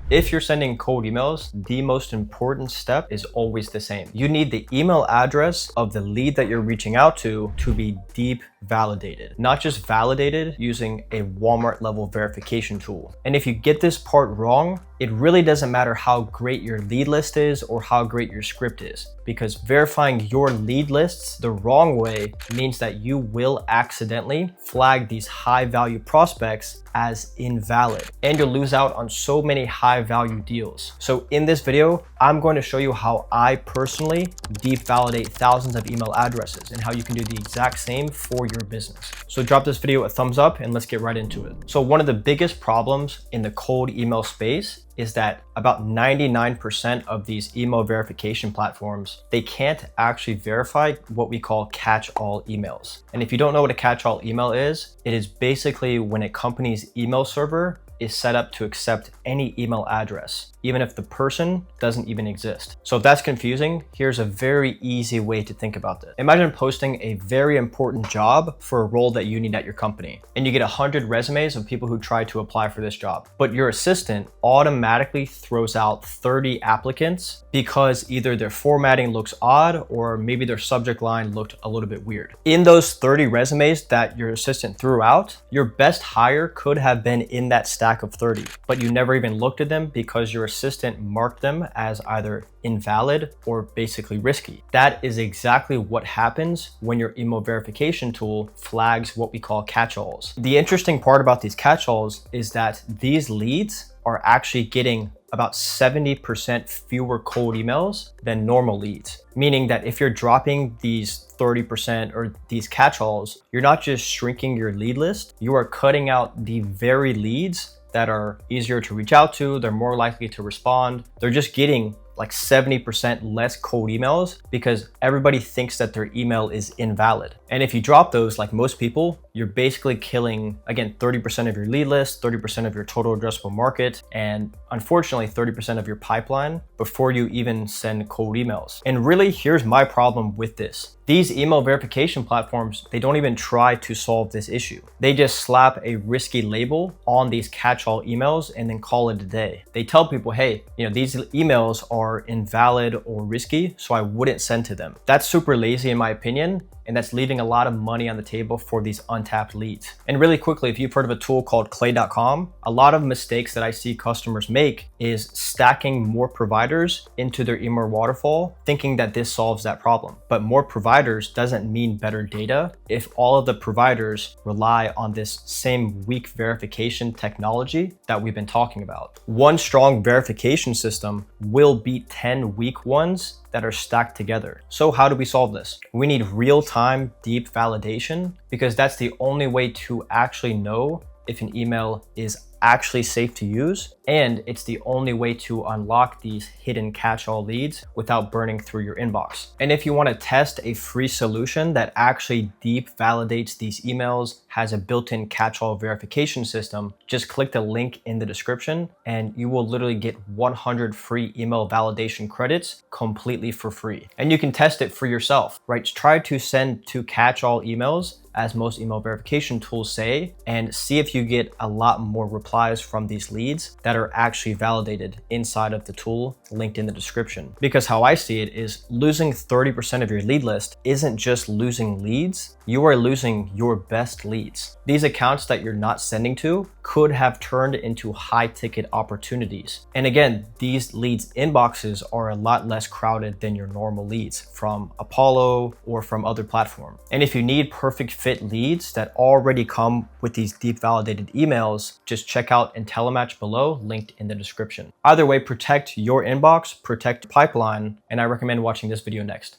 If you're sending cold emails, the most important step is always the same. You need the email address of the lead that you're reaching out to be deep validated, not just validated using a Walmart level verification tool. And if you get this part wrong, it really doesn't matter how great your lead list is or how great your script is, because verifying your lead lists the wrong way means that you will accidentally flag these high value prospects as invalid, and you'll lose out on so many high value deals. So in this video, I'm going to show you how I personally deep validate thousands of email addresses and how you can do the exact same for your business. So drop this video a thumbs up and let's get right into it. So one of the biggest problems in the cold email space is that about 99% of these email verification platforms, they can't actually verify what we call catch-all emails. And if you don't know what a catch-all email is, it is basically when a company's email server is set up to accept any email address, even if the person doesn't even exist. So if that's confusing, here's a very easy way to think about this. Imagine posting a very important job for a role that you need at your company, and you get 100 resumes of people who try to apply for this job. But your assistant automatically throws out 30 applicants because either their formatting looks odd or maybe their subject line looked a little bit weird. In those 30 resumes that your assistant threw out, your best hire could have been in that stack of 30, but you never even looked at them because your assistant marked them as either invalid or basically risky. That is exactly what happens when your email verification tool flags what we call catch-alls. The interesting part about these catch-alls is that these leads are actually getting about 70% fewer cold emails than normal leads. Meaning that if you're dropping these 30% or these catch-alls, you're not just shrinking your lead list, you are cutting out the very leads that are easier to reach out to, they're more likely to respond. They're just getting like 70% less cold emails because everybody thinks that their email is invalid. And if you drop those, like most people, you're basically killing, again, 30% of your lead list, 30% of your total addressable market, and unfortunately 30% of your pipeline before you even send cold emails. And really, here's my problem with this. These email verification platforms, they don't even try to solve this issue. They just slap a risky label on these catch-all emails and then call it a day. They tell people, hey, these emails are invalid or risky, so I wouldn't send to them. That's super lazy in my opinion, and that's leaving a lot of money on the table for these untapped leads. And really quickly, if you've heard of a tool called clay.com, a lot of mistakes that I see customers make is stacking more providers into their email waterfall, thinking that this solves that problem. But more providers doesn't mean better data if all of the providers rely on this same weak verification technology that we've been talking about. One strong verification system will beat 10 weak ones that are stacked together. So how do we solve this? We need real-time deep validation because that's the only way to actually know if an email is actually safe to use, and it's the only way to unlock these hidden catch-all leads without burning through your inbox. And if you want to test a free solution that actually deep validates these emails, has a built-in catch-all verification system, just click the link in the description and you will literally get 100 free email validation credits completely for free. And you can test it for yourself, right? Try to send to catch-all emails as most email verification tools say, and see if you get a lot more replies from these leads that are actually validated inside of the tool linked in the description. Because how I see it is losing 30% of your lead list isn't just losing leads, you are losing your best leads. These accounts that you're not sending to could have turned into high ticket opportunities. And again, these leads inboxes are a lot less crowded than your normal leads from Apollo or from other platforms. And if you need perfect fit leads that already come with these deep validated emails, just check out IntelliMatch below, linked in the description. Either way, protect your inbox, protect pipeline, and I recommend watching this video next.